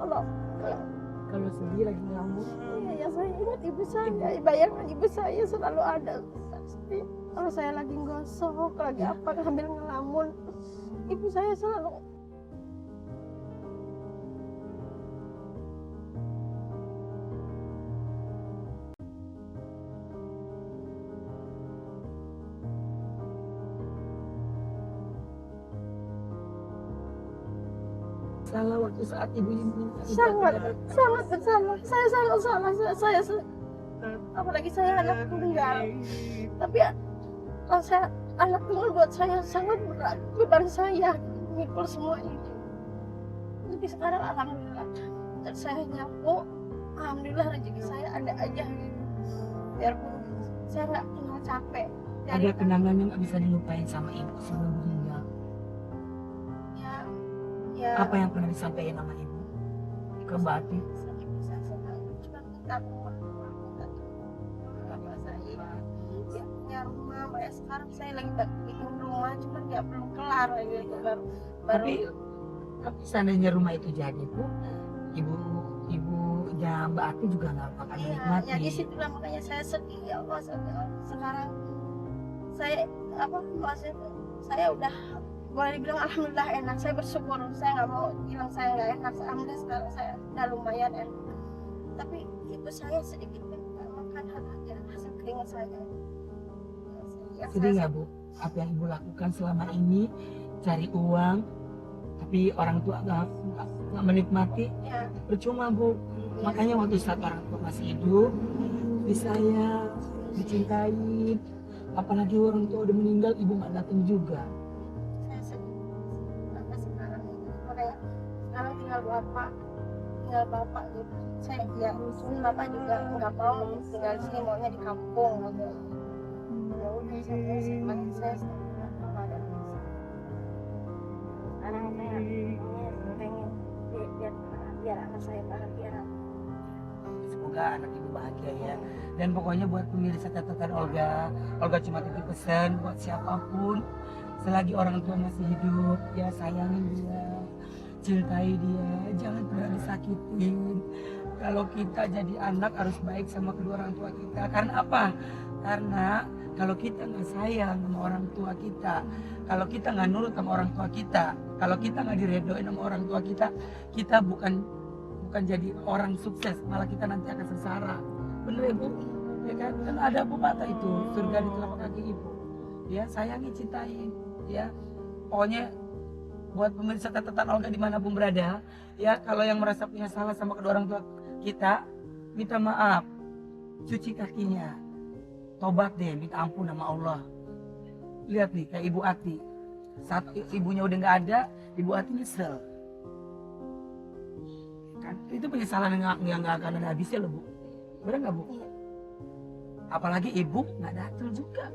kalau Kalau sedih lagi ngelamun. ya saya ingat ibu saya, bayangan ibu saya selalu ada. Kalau saya lagi gosok, lagi apa sambil ngelamun, ibu saya selalu. Salah waktu saat ibu ini Sangat bersalah. Saya sangat salah. Saya apalagi saya anak tunggal. Tapi kalau saya anak tunggal buat saya sangat berat beban saya mikul semua itu. Tapi sekarang alhamdulillah saya nyapu, alhamdulillah rezeki saya ada aja gitu. Biarpun saya nggak kenal capek. ada kenangan yang nggak bisa dilupain sama ibu sebelum meninggal. Ya, Apa yang pernah disampaikan sama ibu ke Mbak Ati? Saya cuma minta rumah, bapak saya ya, punya rumah. Makanya sekarang saya lagi bikin rumah, cuma ya belum kelar gitu baru. Tapi seandainya rumah itu jadi Bu, ibunya Mbak Ati juga nggak akan menikmati. Ya di situlah makanya saya sedih ya Allah. Sekarang saya maksudnya saya udah boleh dibilang alhamdulillah enak. Saya bersyukur, saya nggak mau bilang saya nggak enak. Alhamdulillah sekarang saya udah lumayan enak. Tapi ibu saya sedikit minta makanan aja hasil keringat saya. Sedih nggak Bu? Apa yang ibu lakukan selama ini cari uang, tapi orang tua nggak menikmati, Ya. percuma Bu. Makanya waktu saat orang tua masih hidup, disayang, dicintai, apalagi orang tua udah meninggal, ibu nggak datang juga. Saya sedih sampai sekarang. Makanya sekarang tinggal bapak gitu. Saya ya mungkin bapak juga nggak mau tinggal di sini, maunya di kampung gitu. Ya udah saya anak saya pengen biar anak saya bahagia. Semoga anak ibu bahagia ya. Dan pokoknya buat pemirsa catatan Olga cuma titip pesan buat siapapun, selagi orang tua masih hidup, ya sayangin dia, cintai dia, jangan pernah disakitin. Kalau kita jadi anak harus baik sama kedua orang tua kita. Karena apa? Karena kalau kita nggak sayang sama orang tua kita, kalau kita nggak nurut sama orang tua kita, kalau kita nggak diredoin sama orang tua kita bukan jadi orang sukses, malah kita nanti akan sengsara. Bener ya Bu? Ya kan? Kan ada pepatah itu, surga di telapak kaki ibu. Ya, sayangi, cintai. Ya, pokoknya buat pemirsa catatan Olga dimanapun berada, ya kalau yang merasa punya salah sama kedua orang tua kita, minta maaf, cuci kakinya, tobat deh, minta ampun sama Allah. Lihat nih kayak Ibu Ati, saat ibunya udah nggak ada, Ibu Ati nyesel. Kan itu penyesalan yang nggak akan ada habisnya loh Bu, benar nggak Bu? Apalagi ibu nggak datang juga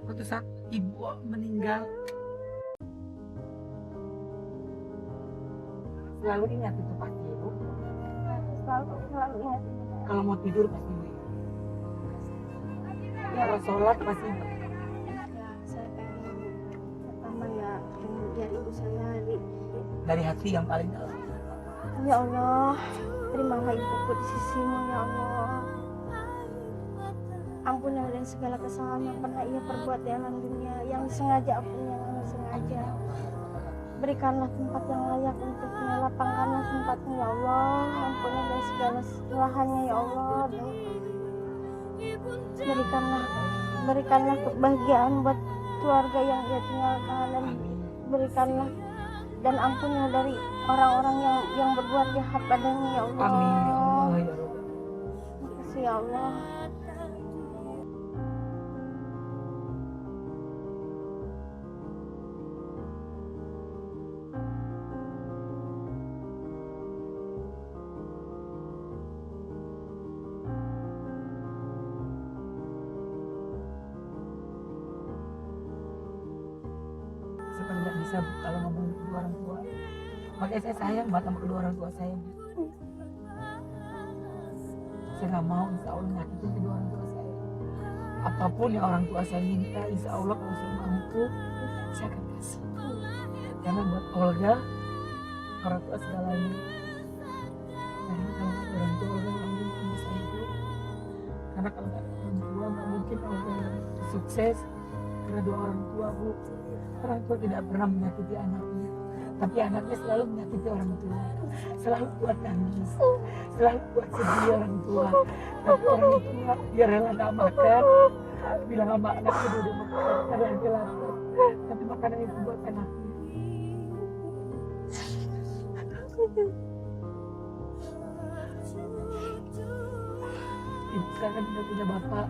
waktu saat ibu meninggal. Selalu ingat itu pasti ibu. Selalu ingat. Kalau mau tidur pasti ingat. Kalau sholat pasti ingat. Saya pengen pertama ya biar ibu saya Dari hati yang paling dalam. ya Allah, terimalah ibuku di sisimu ya Allah. Ampunilah dari segala kesalahan yang pernah ia perbuat di alam dunia, yang disengaja pun yang tidak sengaja. Berikanlah tempat yang layak untuknya, lapangkanlah tempatnya ya Allah. Ampunilah dari segala kesalahannya ya Allah. Berikanlah kebahagiaan buat keluarga yang ia tinggalkan, dan berikanlah dan ampunilah dari orang-orang yang berbuat jahat padanya ya Allah. Amin ya Allah ya Rabb. Terima kasih ya Allah. Saya nggak bisa Bu, kalau ngomongin kedua orang tua. Makanya saya sayang banget sama kedua orang tua saya Bu. Saya nggak mau insya Allah nyakitin kedua orang tua saya. Apapun yang orang tua saya minta, insya Allah kalau saya mampu, saya akan kasih. Karena buat Olga, orang tua segalanya. Karena kalau nggak ada orang tua nggak mungkin Olga sukses. Karena dua orang tua bu, orang tua tidak pernah menyakiti anaknya, tapi anaknya selalu menyakiti orang tua, selalu buat nangis, selalu buat sedih orang tua. Tapi orang tua dia rela nggak makan, bilang sama anaknya dia udah makan, ada yang lapar, tapi makanan itu buat anaknya. Ibu sekarang udah punya bapak,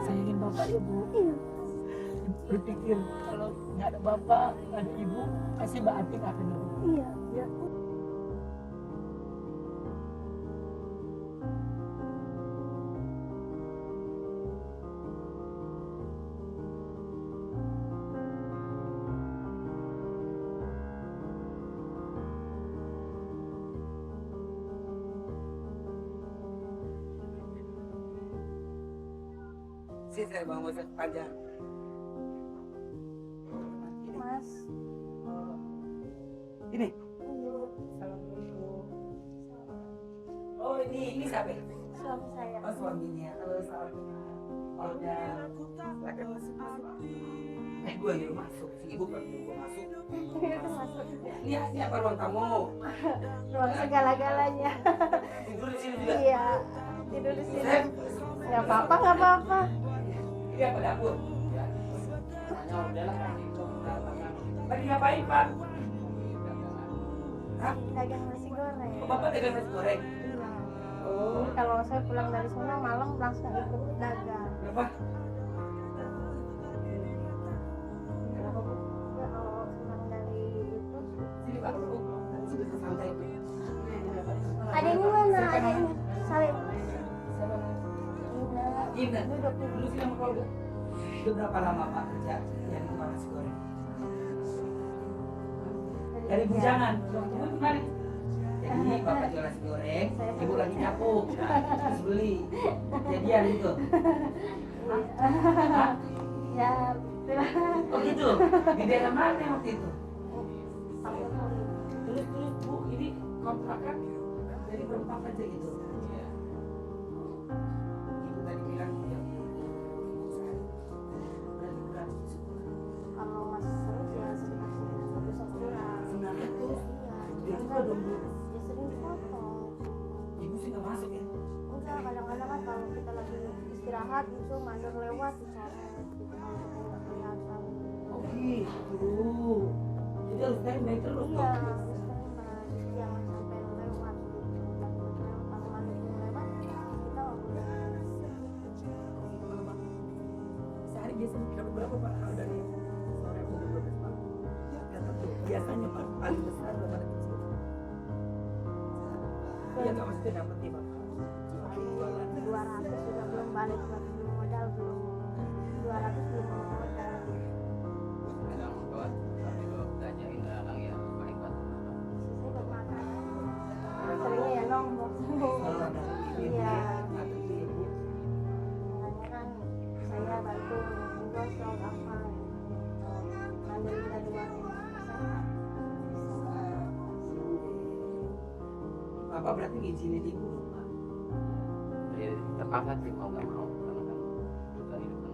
sayangin bapak ya bu. Ibu berpikir kalau nggak ada bapak, nggak ada ibu, pasti Mbak Ati nggak akan ada. Iya. Ya. Saya mau masak panjang. Mas. Ini. Assalamualaikum. Oh ini siapa? Suami saya. Oh suaminya. Halo suaminya. Olga. Silakan masuk. Gue nyuruh masuk. Si ibu kan nyuruh masuk. Itu masuk. Ini apa ruang tamu? Ruang segala-galanya. Tidur di sini juga. Iya. Tidur di sini. Nggak apa-apa, nggak apa-apa. Ini apa dapur? Ya. Lagi ngapain Pak? Hah? Dagang nasi goreng. Oh, Bapak dagang nasi goreng? Iya. Oh. Jadi kalau saya pulang dari sana malam langsung ikut dagang. Kenapa? Kenapa Bu? Ya kalau pulang dari itu. Sini Pak. Sini santai. Adanya mana? Adanya. Salim. Siapa? Ina. Gina. Duduk. Dulu sini sama keluarga. Itu berapa lama Pak kerja yang tukang nasi goreng? Dari bujangan. Ibu kemarin. Jadi Bapak jual nasi goreng, Ibu lagi nyapu, terus beli. Jadian itu. Ya. Oh gitu. Di daerah mana waktu itu? Sambil Terus Bu, ini kontrakan dari berempat aja gitu. Iya. Ibu tadi bilang ya. Berarti berat. kalau masih terus ya satu kurang. 900. Iya. Itu juga dong Bu. Ya sering potong. Ibu sih nggak masuk ya? Enggak, kadang-kadang kan kalau kita lagi istirahat itu mandor lewat misalnya gitu kalau kita nggak kelihatan. Oh gitu. Jadi harus standby terus Iya, dong. harus standby. Jangan sampai lewat gitu. Kalau mandor lewat kita nggak boleh. Sehari biasanya kira berapa Pak? Kalau dari sore ke 12 Pak? Ya tentu. Biasanya Pak paling besar atau paling kecil? Iya nggak mesti dapat nih Pak. 200 juga belum balik, belum modal, belum 200 belum modal. Kadang buat tapi lo belanjain kadang ya paling buat Sisanya buat makan. Seringnya ya nongkrong. Kalau ada Iya. atau ibu. Kan saya bantu menggosok apa ada kita dua Bapak berarti ngizinin ibu dong Pak. ya terpaksa sih mau nggak mau karena kan juga hidup kan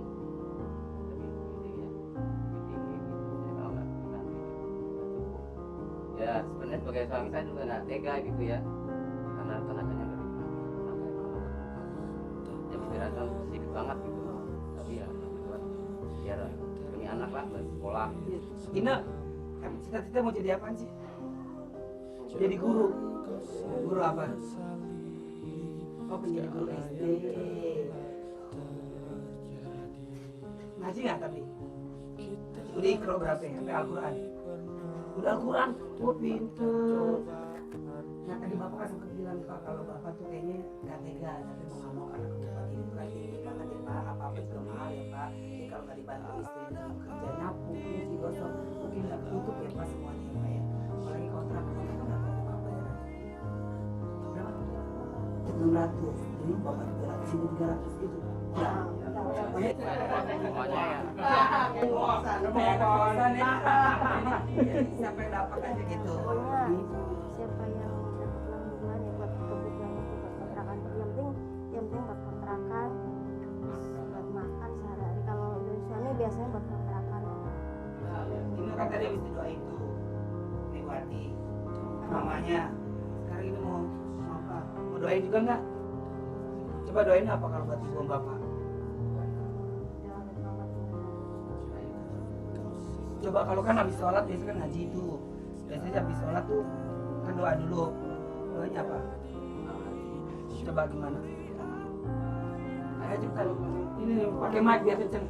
lebih tinggi ya lebih tinggi gitu ya kalau nggak nanti nggak cukup ya sebenarnya sebagai suami saya juga nggak tega gitu ya karena tenaganya nggak sampai ya istirahat kan sedikit banget gitu tapi ya buat biar demi anak lah buat sekolah Ina, kamu cita-cita mau jadi apa sih? Jadi guru. Guru apa? Oh, penjadi guru SD. Ngaji nggak tapi? Udah ikro berapa ya? Sampai Al-Quran? Udah Al-Quran? Oh, pinter. Nah, tadi Bapak kan sempat bilang Pak, kalau Bapak tuh kayaknya nggak tega, tapi mau nggak mau karena kebutuhan hidup lagi. Kan tadi Pak, apa-apa juga mahal ya Pak. Jadi kalau nggak dibantu istri dalam kerja nyapu, nyuci, gosok, mungkin nggak tutup ya Pak semuanya ya Pak ya. Apalagi kontrakan itu nggak tahu Pak bayaran. Berapa? 600. Jadi Bapak 300, ini 300 gitu. Ya. semuanya ya Siapa yang dapat aja gitu. pokoknya siapa yang dapat uang duluan ya buat kebutuhan itu buat kontrakan yang penting buat kontrakan biasanya buat kontrakan. Ini kan tadi habis didoain tuh Megawati mamanya. Sekarang ini mau apa? Mau doain juga nggak? Coba doain apa kalau buat ibu sama bapak? Coba kalau kan habis sholat biasanya kan haji itu. Biasanya habis sholat tuh kan doa dulu. Doanya apa? Coba gimana? Ayo cepetan. Ini pakai mic biar kenceng.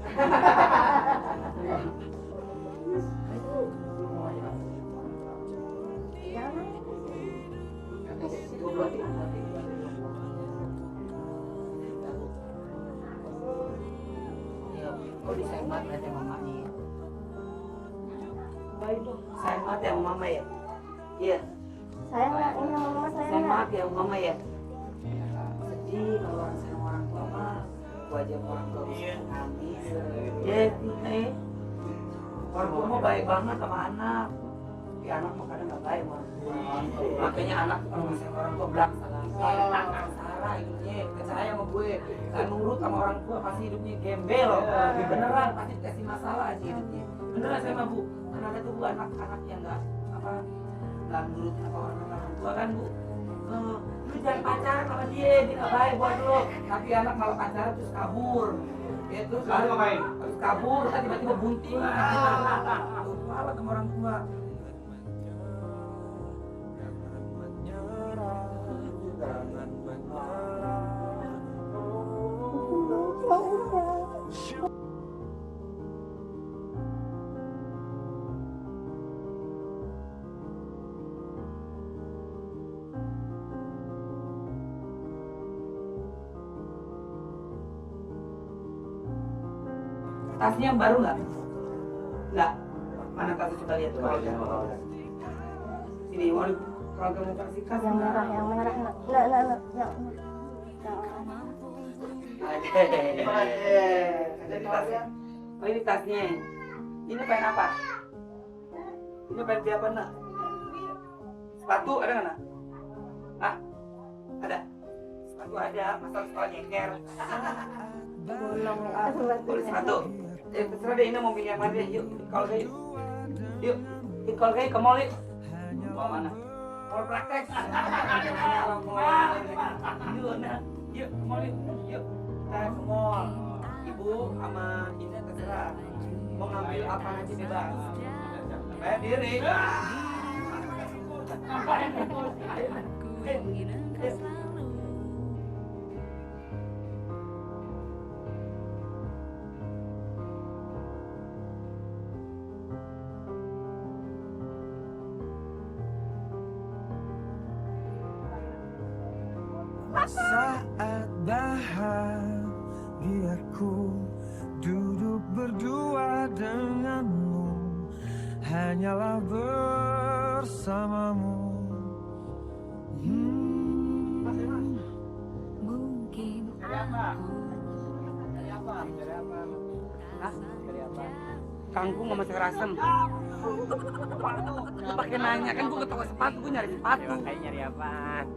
Oh disayang banget berarti sama mamanya ya? Baik tuh, sayang banget ya sama mama ya? Iya, Saya nggak ini sama mama saya sayang nggak. banget ya sama mama ya? Sedih kalau orang sayang orang tua mah. Gua aja sama orang tua bisa nangis. Ya, nih. Orang tua mah baik banget sama anak. Tapi anak mah kadang nggak baik sama orang tua. Makanya anak kalau sayang orang tua bilang salah hidupnya, percaya sama gue. Gak nurut sama orang tua pasti hidupnya gembel. Beneran pasti dikasih masalah aja hidupnya. Beneran saya mah bu, karena ada tuh bu anak-anak yang nggak nurut sama orang tua kan bu. Lu jangan pacaran sama dia nggak baik buat lo. Tapi anak malah pacaran terus kabur. Ya terus terus kabur, tiba-tiba bunting. Malah sama orang tua. Tasnya yang baru nggak? Nggak. Mana tasnya coba lihat coba lihat. Sini, kalau kamu kasih tas Yang merah enggak. Ada di tasnya. Oh ini tasnya. Ini pengen apa? Ini pengen beli apa nak? Sepatu ada nggak nak? Ah, ada. Sepatu ada. Masa sekolah nyeker. Boleh sepatu. Terserah deh ini mau pilih yang mana deh. Yuk, kalau kayak yuk, kalau kayak ke mall yuk. Mau mana? Mall praktek. Yuk, nah, yuk ke mall yuk. Yuk, kita ke mall. Ibu sama ini terserah. Mau ngambil apa aja bebas. Bayar diri. Saat bahagiaku duduk berdua denganmu, hanyalah bersamamu. Mungkin Kangkung sama sayur asem. Lu pakai nanya kan gue ke toko sepatu, gue nyari sepatu. Kayak nyari apaan?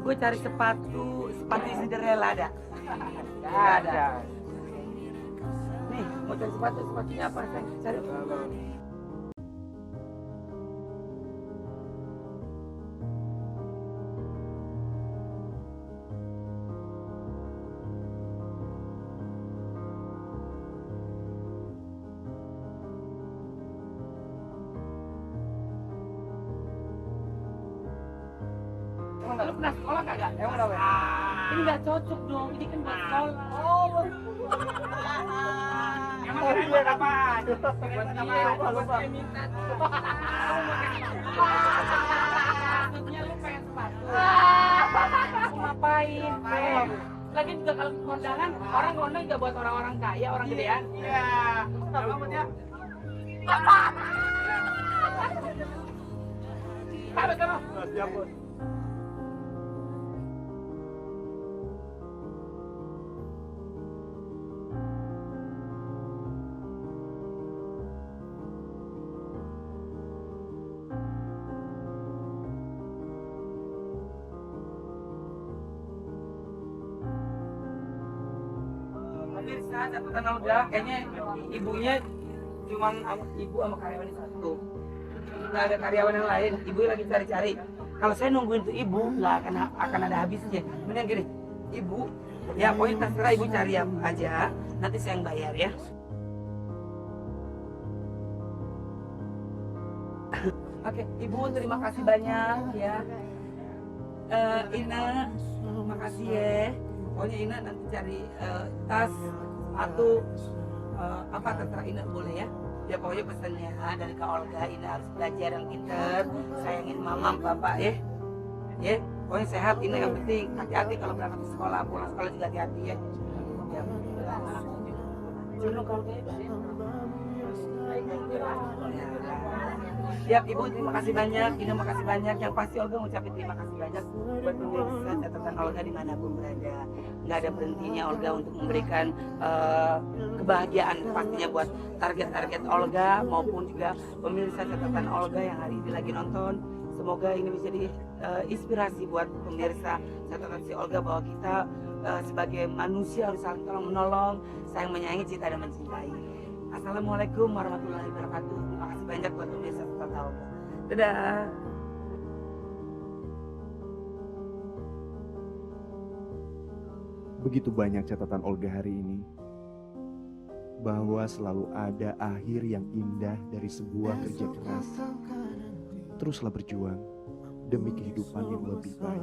Gue cari sepatu Cinderella ada? Gak ada. Nih, mau cari sepatunya apa? Saya cari. Lu pernah sekolah kagak? Emang kenapa? Ini nggak cocok dong, ini kan buat sekolah. Oh, emang dia apa? Buat dia, lupa. Maksudnya lu pengen sepatu. Ngapain? Lagi juga kalau kondangan, orang kondang juga buat orang-orang kaya, orang gedean. Iya. Apa maksudnya? Halo, kamu. Siap, Bos. pemirsa catatan Olga, kayaknya ibunya cuman ibu sama karyawan satu. Nggak ada karyawan yang lain. Ibu lagi cari-cari. Kalau saya nungguin tuh ibu, lah akan ada habisnya. Mending gini, ibu, ya pokoknya terserah ibu cari apa aja. Nanti saya yang bayar ya. Oke, ibu terima kasih banyak ya. Ina, makasih ya. Pokoknya Ina nanti cari tas, sepatu, apa terserah Ina boleh ya. Ya pokoknya pesannya dari Kak Olga, Ina harus belajar yang pintar, sayangin mama, bapak ya. Ya, pokoknya sehat Ina yang penting. Hati-hati kalau berangkat ke sekolah, pulang sekolah juga hati-hati ya. Ya. Ya, Ibu terima kasih banyak, Ina makasih banyak. Yang pasti Olga ngucapin terima kasih banyak buat pemirsa catatan Olga dimanapun berada. Nggak ada berhentinya Olga untuk memberikan kebahagiaan pastinya buat target-target Olga maupun juga pemirsa catatan Olga yang hari ini lagi nonton. Semoga ini bisa jadi inspirasi buat pemirsa catatan si Olga bahwa kita sebagai manusia harus saling tolong menolong, sayang menyayangi, cinta dan mencintai. Assalamualaikum warahmatullahi wabarakatuh. Terima kasih banyak buat pemirsa catatan Olga. Dadah. Begitu banyak catatan Olga hari ini, bahwa selalu ada akhir yang indah dari sebuah kerja keras. Teruslah berjuang demi kehidupan yang lebih baik.